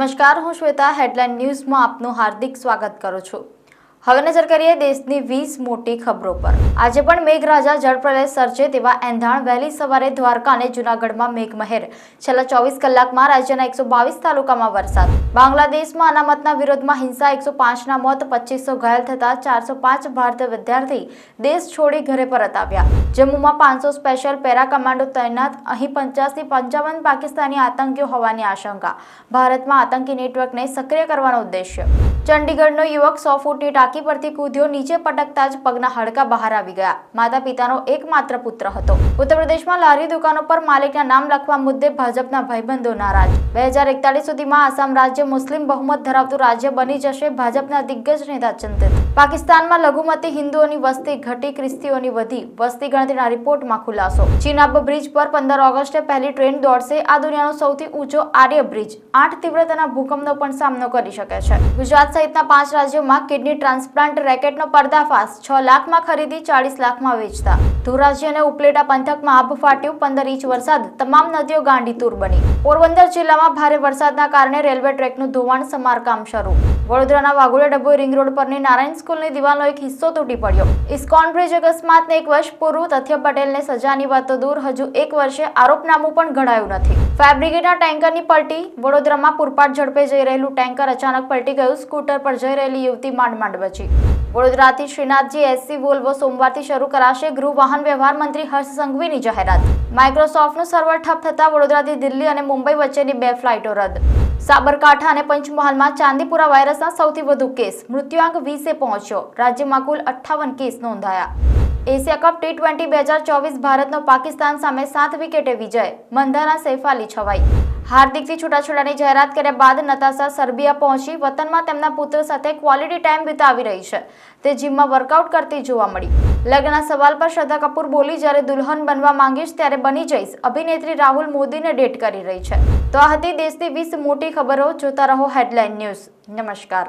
નમસ્કાર, હું શ્વેતા. હેડલાઇન ન્યૂઝમાં આપનું હાર્દિક સ્વાગત કરું છું. હવે નજર કરીએ દેશની 20 મોટી ખબરો પર. આજે પણ મેઘરાજા જળપ્રલય સર્જે તેવા એંધાણ. વહેલી સવારે દ્વારકા અને જૂનાગઢમાં મેઘમહેર. છેલ્લા 24 કલાકમાં રાજ્યના 122 તાલુકામાં વરસાદ. બાંગ્લાદેશમાં અનામતના વિરોધમાં હિંસા, 105ના મોત, 2500 ઘાયલ થતા 405 ભારતીય વિદ્યાર્થી દેશ છોડી ઘરે પરત આવ્યા. જમ્મુમાં 500 સ્પેશિયલ પેરા કમાન્ડો તૈનાત. અહીં 50 થી 55 પાકિસ્તાની આતંકીઓ હોવાની આશંકા. ભારતમાં આતંકી નેટવર્કને સક્રિય કરવાનો ઉદ્દેશ્ય. ચંડીગઢનો યુવક 100 ફૂટની ટાંકી પરથી કૂદ્યો. નીચે પટકતા જ પગના હાડકા બહાર આવી ગયા. માતા પિતાનો એકમાત્ર પુત્ર હતો. ઉત્તર પ્રદેશમાં લારી દુકાનો પર માલિકના નામ લખવા મુદ્દે ભાજપના ભાઈબંધો નારાજ. 2041 સુધીમાં આસામ રાજ્ય મુસ્લિમ બહુમત ધરાવતું રાજ્ય બની જશે. ભાજપના દિગ્ગજ નેતા ચિંતિત. પાકિસ્તાનમાં લઘુમતી હિન્દુઓની વસ્તી ઘટી, ખ્રિસ્તીઓની વધી. વસ્તી ગણતરીના રિપોર્ટમાં ખુલાસો. ચિનાબ બ્રિજ પર 15 ઓગસ્ટે પહેલી ટ્રેન દોડશે. આ દુનિયાનો સૌથી ઊંચો આર્ય બ્રિજ 8 તીવ્રતાના ભૂકંપનો પણ સામનો કરી શકે છે. ગુજરાત સહિતના 5 રાજ્યોમાં કિડની ટ્રાન્સપ્લાન્ટ રેકેટનો પર્દાફાશ. 6 લાખમાં ખરીદી, 40 લાખમાં વેચતા. ધોરાજી અને ઉપલેટા પંથકમાં આભ ફાટ્યું. 15 ઇંચ વરસાદ, તમામ નદીઓ ગાંડીતુર બની. પોરબંદર જિલ્લામાં ભારે વરસાદના કારણે રેલવે ટ્રેકનું ધોવાણ, સમારકામ શરૂ. વડોદરાના વાઘોડિયા ડભોઈ રિંગ રોડ પરની નારાયણ સ્કૂલની દિવાલનો એક હિસ્સો તૂટી પડ્યો. ઇસ્કોન બ્રિજ અકસ્માતને 1 વર્ષ પૂરું. તથ્ય પટેલને સજાની વાત તો દૂર, હજુ 1 વર્ષે આરોપનામું પણ ઘડાયું નથી. ફાયર બ્રિગેડના ટેન્કરની પલટી. વડોદરામાં પૂરપાટ ઝડપે જઈ રહેલું ટેન્કર અચાનક પલટી ગયું. સ્કૂટર પર જઈ રહેલી યુવતી માંડ બચી. વડોદરાથી શ્રીનાથજી એસસી વોલ્વો સોમવારથી શરૂ કરાશે. ગૃહ વાહન વ્યવહાર મંત્રી હર્ષ સંઘવીની જાહેરાત. માઇક્રોસોફ્ટનું સર્વર ઠપ થતા વડોદરાથી દિલ્હી અને મુંબઈ વચ્ચેની 2 ફ્લાઇટો રદ. સાબરકાંઠા અને પંચમહાલમાં ચાંદીપુરા વાયરસના સૌથી વધુ કેસ. મૃત્યુઆંક 20 પહોંચ્યો. રાજ્યમાં કુલ 58 કેસ નોંધાયા. એશિયા કપ T20 2024 ભારતનો પાકિસ્તાન સામે 7 વિકેટે વિજય. મંધાના સૈફ અલી છવાઈ. હાર્દિકથી છૂટાછેડાની જાહેરાત કર્યા બાદ નતાશા સર્બિયા પહોંચી. વતનમાં તેમના પુત્ર સાથે ક્વોલિટી ટાઈમ વિતાવી રહી છે. તે જીમમાં વર્કઆઉટ કરતી જોવા મળી. લગ્નના સવાલ પર શ્રદ્ધા કપૂર બોલી, જ્યારે દુલ્હન બનવા માંગીશ ત્યારે બની જઈશ. અભિનેત્રી રાહુલ મોદીને ડેટ કરી રહી છે. તો આ હતી દેશની 20 મોટી ખબરો. જોતા રહો હેડલાઇન ન્યૂઝ. નમસ્કાર.